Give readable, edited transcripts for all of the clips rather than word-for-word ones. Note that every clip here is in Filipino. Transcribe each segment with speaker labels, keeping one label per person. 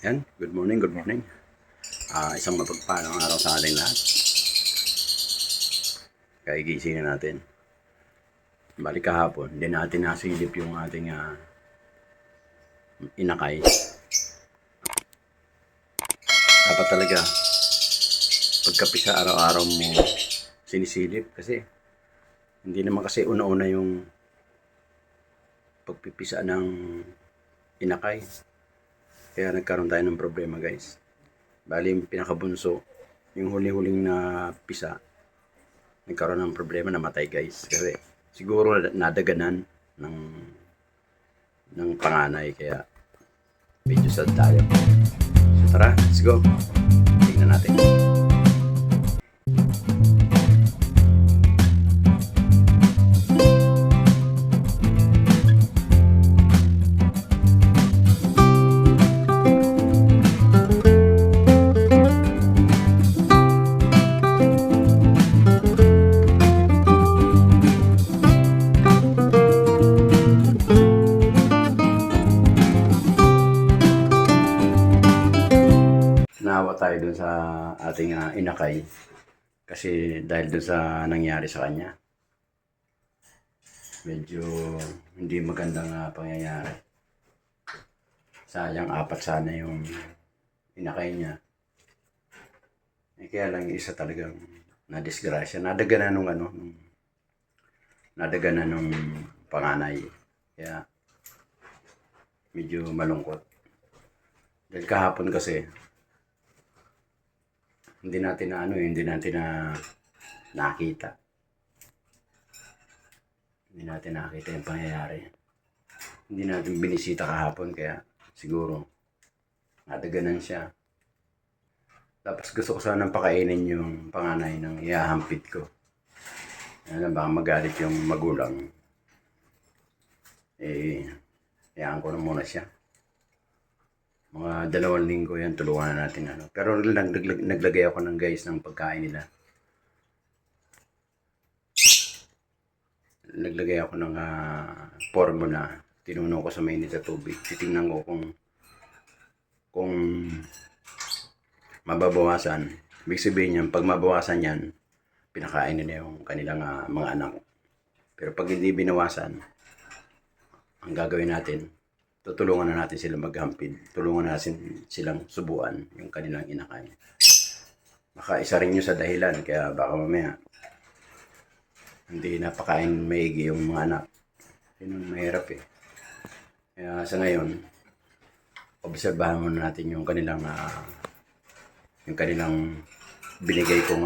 Speaker 1: Yan, good morning, good morning. Isang mapagpalang araw sa ating lahat. Kaigisingin natin. Balik kahapon, hindi natin nasilip yung ating inakay. Dapat talaga, pagkapisa araw-araw mo sinisilip kasi hindi naman kasi una-una yung pagpipisa ng inakay. Kaya nagkaroon tayo ng problema, guys. Bali, yung pinakabunso, yung huli-huling na pisa, nagkaroon ng problema, namatay, guys. Kasi siguro nadaganan ng panganay, kaya medyo sad tayo. So tara, let's go. Tingnan natin. Nawa tayo dun sa ating inakay kasi dahil dun sa nangyari sa kanya, medyo hindi magandang pangyayari. Sayang, apat sana yung inakay niya. Kaya lang yung isa talagang nadisgrasya, nadaganan nadaganan nung panganay. Kaya medyo malungkot. Dahil kahapon kasi hindi natin nakita. Hindi natin nakita yung pangyayari. Hindi natin binisita kahapon, kaya siguro nadaganan siya. Tapos gusto ko sanang pakainin yung panganay ng iahampit ko. Ano, baka magalit yung magulang. Hayaan ko na muna siya. Mga 2 linggo yan, tulungan na natin. Pero naglagay ako ng guys ng pagkain nila. Naglagay ako ng formula. Tinunaw ko sa mainit na tubig. Titingnan ko kung mababawasan. Ibig sabihin yan, pag mabawasan yan, pinakain nila yung kanilang mga anak. Pero pag hindi binawasan, ang gagawin natin, tutulungan na natin sila maghampid. Tulungan natin silang subuan yung kanilang inakay. Baka isa rin yun sa dahilan, kaya baka mamaya hindi napakain maigi yung mga anak. Yun ang mahirap eh. Kaya sa ngayon, obserbahan muna natin yung kanilang binigay kong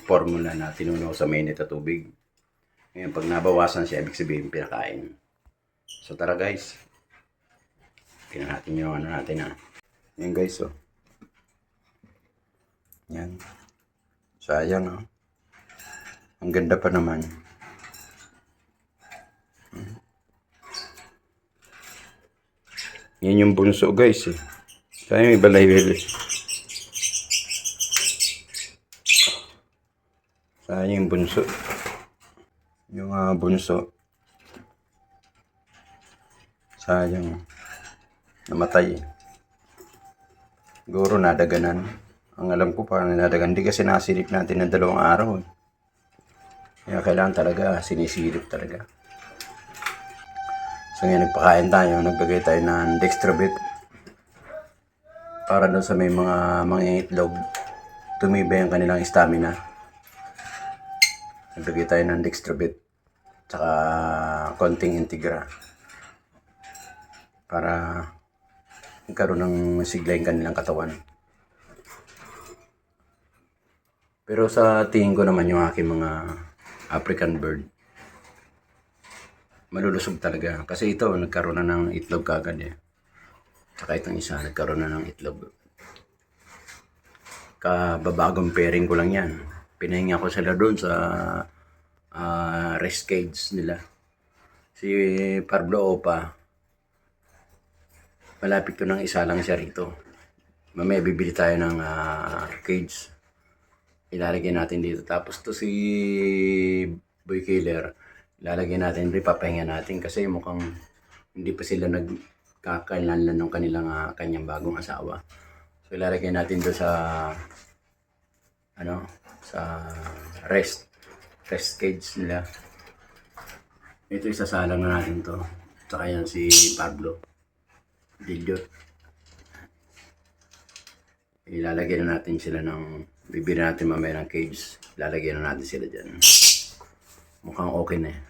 Speaker 1: formula na tinunaw sa mainit na tubig. Ngayon, pag nabawasan siya, ibig sabihin pinakain. So tara guys, tingnan natin yung natin Yan guys, oh. Yan. Sayang, oh. Ang ganda pa naman. Yan yung bunso guys, eh. Sayang, ibalay-balay. Sayang yung bunso. Yung bunso. Sayang. Namatay. Siguro nadaganan. Ang alam ko parang nadaganan. Hindi kasi nasilip natin ng 2 araw. Eh. Kaya kailangan talaga, sinisilip talaga. So ngayon nagpakain tayo. Naglagay tayo ng Dextrobit. Para doon sa may mga itlog. Tumibay ang kanilang stamina. Naglagay tayo ng Dextrobit. Tsaka konting Integra. Para magkaroon ng sigla yung kanilang katawan. Pero sa tingin ko naman yung aking mga African bird, malulusog talaga. Kasi ito, nagkaroon na ng itlog kagad eh. Tsaka itong isa, nagkaroon na ng itlog. Kababagong pairing ko lang yan. Pinahinga ko sila doon sa rest cage nila. Si Pablo Opa, malapit ko ng isa lang siya rito. Mamaya bibili tayo ng cage. Ilalagay natin dito. Tapos to si Boy Killer, ilalagay natin rin, papahinga natin kasi mukhang hindi pa sila kakailan lang ng kanilang kanyang bagong asawa. So ilalagay natin doon sa sa rest cage nila. Ito isasalang na natin to. Tsaka yan si Pablo Dilliot. Ilalagay na natin sila bibili natin mamaya ng cage. Ilalagay na natin sila dyan. Mukhang okay na eh.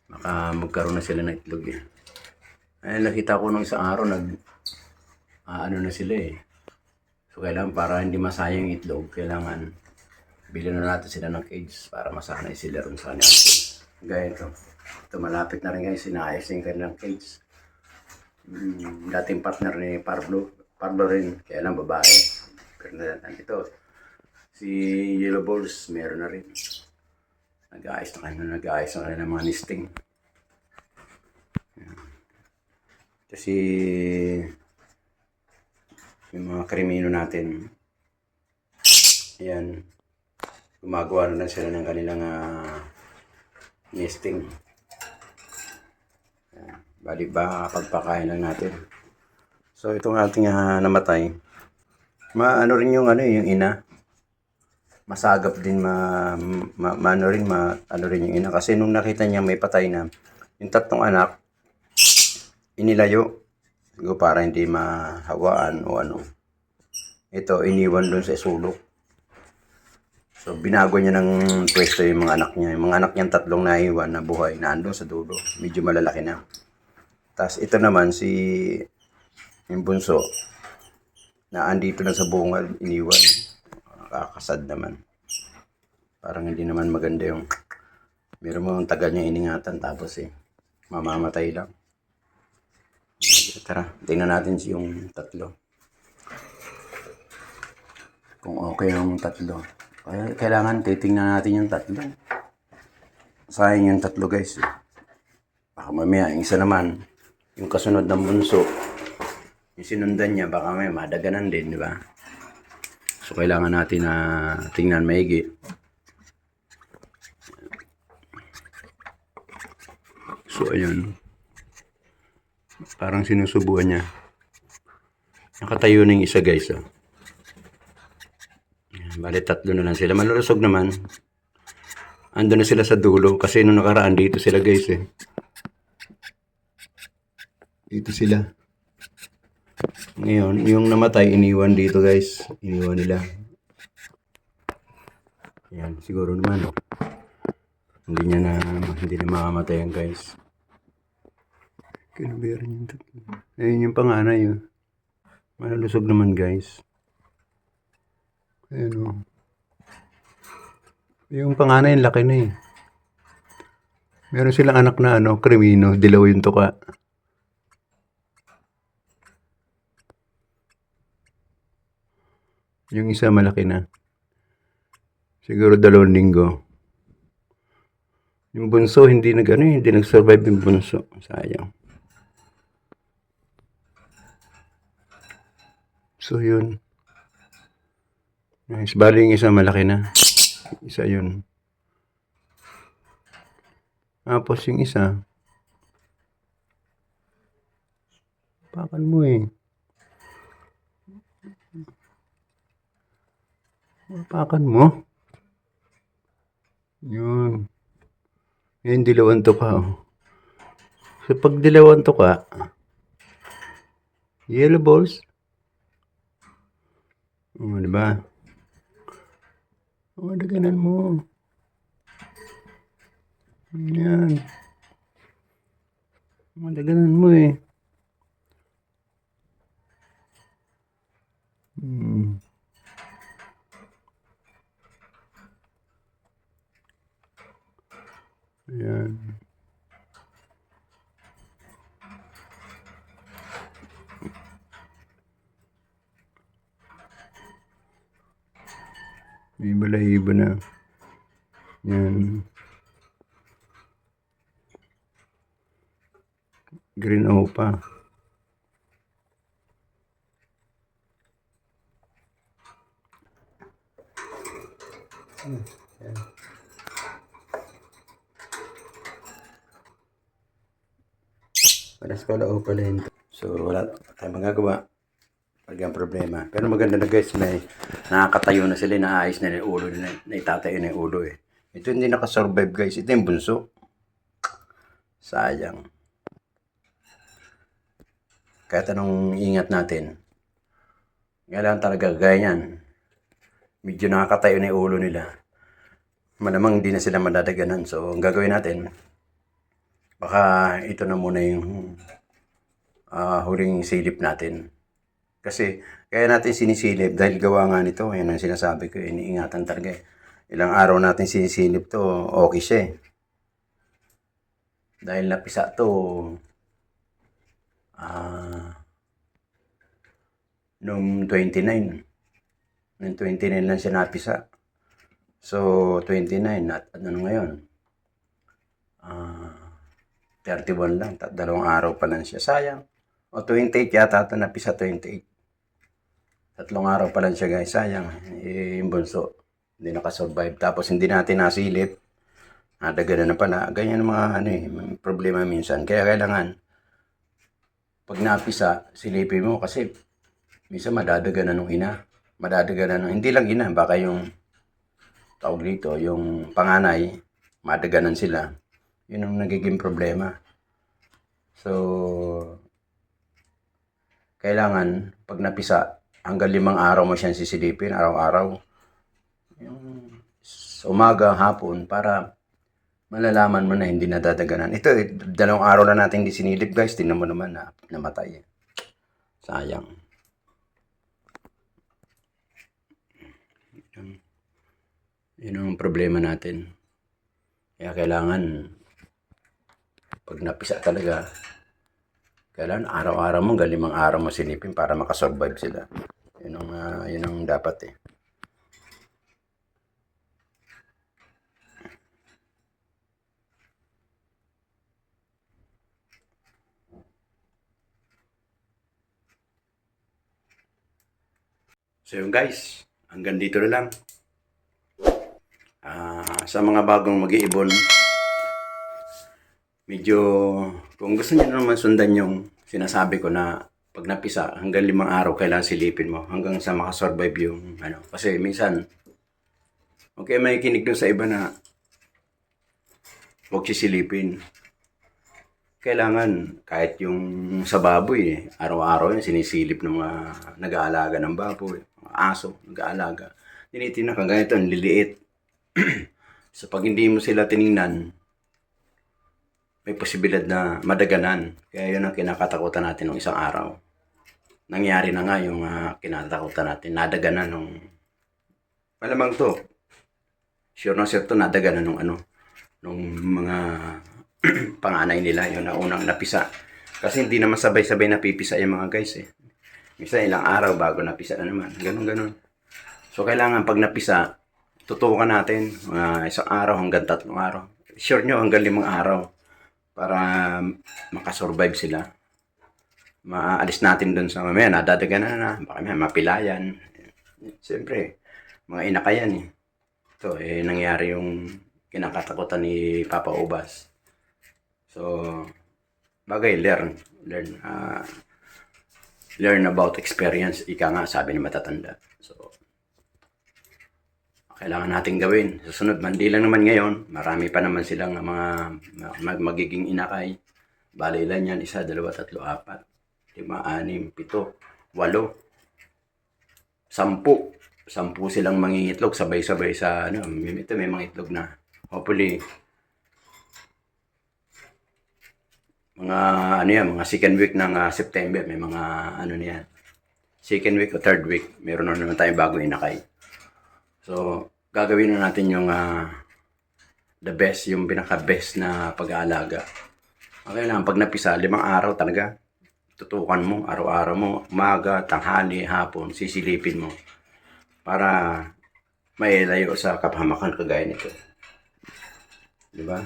Speaker 1: Baka magkaroon na sila ng itlog eh. Ay, nakita ko nung isang araw na sila eh. So kailangan para hindi masayang yung itlog, kailangan bilhin na natin sila ng cage para masanay sila rin sa kanyang cage. Gaya ito. Ito malapit na rin guys, sinaayos yung kanilang cage. Dating partner ni Pablo rin, kaya lang babae. Pero ito, si Yellow Balls, meron na rin. Nag-aayos na kanila mga nesting. Kasi yung mga krimino natin, ayan, gumagawa na lang sila ng kanilang nesting. Bali ba pagpakain lang natin. So itong ating namatay, maano rin yung yung ina. Masagap din ano rin yung ina kasi nung nakita niya may patay na yung tatlong anak, inilayo siguro para hindi mahawaan o ano. Ito iniwan doon sa sulok. So binago niya ng pwesto yung mga anak niya. Yung mga anak niyang tatlong naiwan na buhay na andun sa dulo. Medyo malalaki na. Tapos ito naman yung bunso na andito na sa bungad, iniwan. Nakakasad naman. Parang hindi naman maganda yung meron mo ang tagal niya iningatan tapos mamamatay lang. Tara, tingnan natin yung tatlo. Kung okay yung tatlo. Kailangan titingnan natin yung tatlo. Sayang yung tatlo guys. Baka mamaya, yung isa naman, yung kasunod ng bunso, yung sinundan niya, baka may madaganan din, di ba? So, kailangan natin na tingnan maigi. So, ayun. Parang sinusubuan niya. Nakatayo na yung isa guys. Bali, tatlo na lang sila. Malulusog naman. Ando na sila sa dulo. Kasi nung nakaraan dito sila guys Dito sila. Ngayon, yung namatay, iniwan dito guys. Iniwan nila. Yan, siguro naman. Hindi na mamamatay guys. Kinabayaran yung tatlo. Ayun yung panganay Malulusog naman guys. Ayun Yung panganay, laki na Meron silang anak na krimino, dilaw yung tuka. Yung isa malaki na. Siguro 2 linggo. Yung bunso, hindi nag-survive yung bunso. Sayang. So, yun. Nice. Bali yung isa malaki na. Isa yun. Tapos yung isa, pakan mo pakan mo. Yun. Yan, dilawan to ka. So, pag dilawan to ka, Yellow Balls. Diba? Daganan mo. Yan. Daganan mo Ayan. May balahibo na. Yan. Green opa. Yan. Alas pala o pala yun. So, wala tayong magagawa. Pag ang problema. Pero maganda na guys, may nakakatayo na sila, naayos na yung ulo nila, naitatayo na yung ulo eh. Ito hindi nakasurvive guys, ito yung bunso. Sayang. Kahit anong ingat natin, kailangan talaga gaya yan. Medyo nakakatayo na yung ulo nila. Malamang hindi na sila madadaganan. So, ang gagawin natin, baka ito na muna yung huling silip natin. Kasi kaya natin sinisilip dahil gawa nga nito, yan ang sinasabi ko, iniingatan talaga eh. Ilang araw natin sinisilip to, okay siya eh. Dahil napisa to, noong 29. Noong 29 lang siya napisa. So, 29 at ano ngayon? 31 lang, 2 araw pa lang siya. Sayang. O 28 yata ito, napisa 28. 3 araw pa lang siya guys, sayang. Yung bunso, hindi nakasurvive. Tapos hindi natin nasilip. Nadagana na pala. Ganyan ang mga problema minsan. Kaya kailangan, pag napisa, silipin mo kasi minsan madadagana ng ina. Madadagana ng, hindi lang ina, baka yung tawag dito, yung panganay, madaganan sila. Yun ang nagiging problema. So, kailangan, pag napisa, hanggang 5 araw mo siyang sisilipin, araw-araw. Yung umaga, hapon, para malalaman mo na hindi nadadaganan. Ito, 2 araw na natin di sinilip guys. Tingnan mo naman na namatay. Sayang. Yun ang problema natin. Kaya kailangan, pag napisa talaga, kailangan araw-araw mo, hanggang 5 araw mo silipin para makasurvive sila. Yun ang dapat eh. So yun guys, hanggang dito na lang. Sa mga bagong mag-iibon, medyo kung gusto niyo naman sundan yung sinasabi ko na pag napisa, hanggang 5 araw kailangan silipin mo hanggang sa makasurvive yung ano. Kasi minsan, okay, may kinig doon sa iba na huwag sisilipin. Kailangan, kahit yung sa baboy, araw-araw yan sinisilip ng mga nag-aalaga ng baboy, mga aso, nag-aalaga. Tinitingnan ka ganito, ang liliit. So pag hindi mo sila tiningnan, may posibilidad na madaganan. Kaya yun ang kinakatakutan natin ng isang araw. Nangyari na nga yung kinatakutan natin. Nadaganan nung, malamang to, sure na sure to, nadaganan nung nung mga panganay nila, yun na unang napisa. Kasi hindi naman sabay-sabay napipisa yung mga guys eh. Minsan ilang araw bago napisa na naman. Ganun. So kailangan pag napisa, tutukan natin isang araw hanggang 3 araw. Sure nyo hanggang 5 araw para makasurvive sila. Maalis natin dun sa mamaya, nadadaganan na, baka may mapilayan. Siyempre, mga inakayan eh. Ito nangyari yung kinakatakutan ni Papa Ubas. So, bagay, learn about experience. Ika nga, sabi ni matatanda. So, kailangan natin gawin. Susunod, mandi lang naman ngayon. Marami pa naman silang mga magiging inakay. Bali ilan yan? 1, 2, 3, 4, 5, 6, 7, 8, 10. 10 silang mangingitlog sabay-sabay sa ito may mga itlog na. Hopefully, mga second week ng September, may mga niyan. Second week o third week, meron na naman tayong bagong inakay. So, gagawin na natin yung the best, yung pinaka-best na pag-aalaga. Okay lang, pag napisa, 5 araw talaga, tutukan mo, araw-araw mo, umaga, tanghali, hapon, sisilipin mo. Para may layo sa kapahamakan kagaya nito. Diba?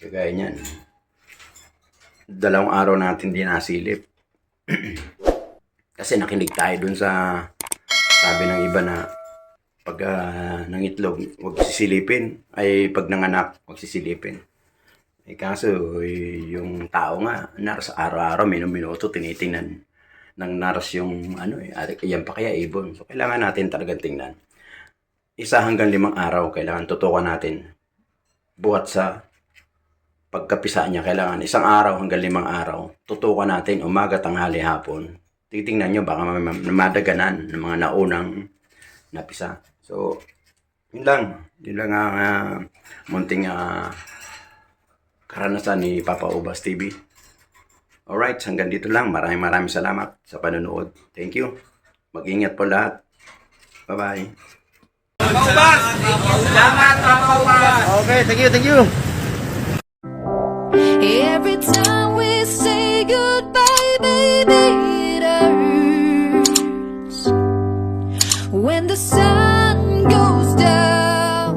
Speaker 1: Kagaya niyan. 2 araw natin din nasilip. Kasi nakinig tayo dun sa sabi ng iba na pag nangitlog, huwag sisilipin. Ay pag nanganak, huwag sisilipin. Eh kaso, yung tao nga, nurse, araw-araw, minuto tinitingnan ng nurse yung ano yan pa kaya ibon. So, kailangan natin talagang tingnan. 1 hanggang 5 araw, kailangan tutukan natin. Buhat sa pagkapisa niya, kailangan 1 araw hanggang 5 araw. Tutukan natin, umaga, tanghali, hapon. Titingnan nyo, baka madaganan ng mga naunang napisa. So, yun lang. Yun lang ang munting karanasan ni Papa Ubas TV. Alright, hanggang dito lang. Maraming salamat sa panonood. Thank you. Mag-ingat po lahat. Bye-bye.
Speaker 2: Ubas! Salamat, Papa Ubas!
Speaker 1: Okay, thank you.
Speaker 3: Every time we say goodbye, baby, it hurts. When the sun goes down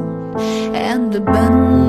Speaker 3: and the band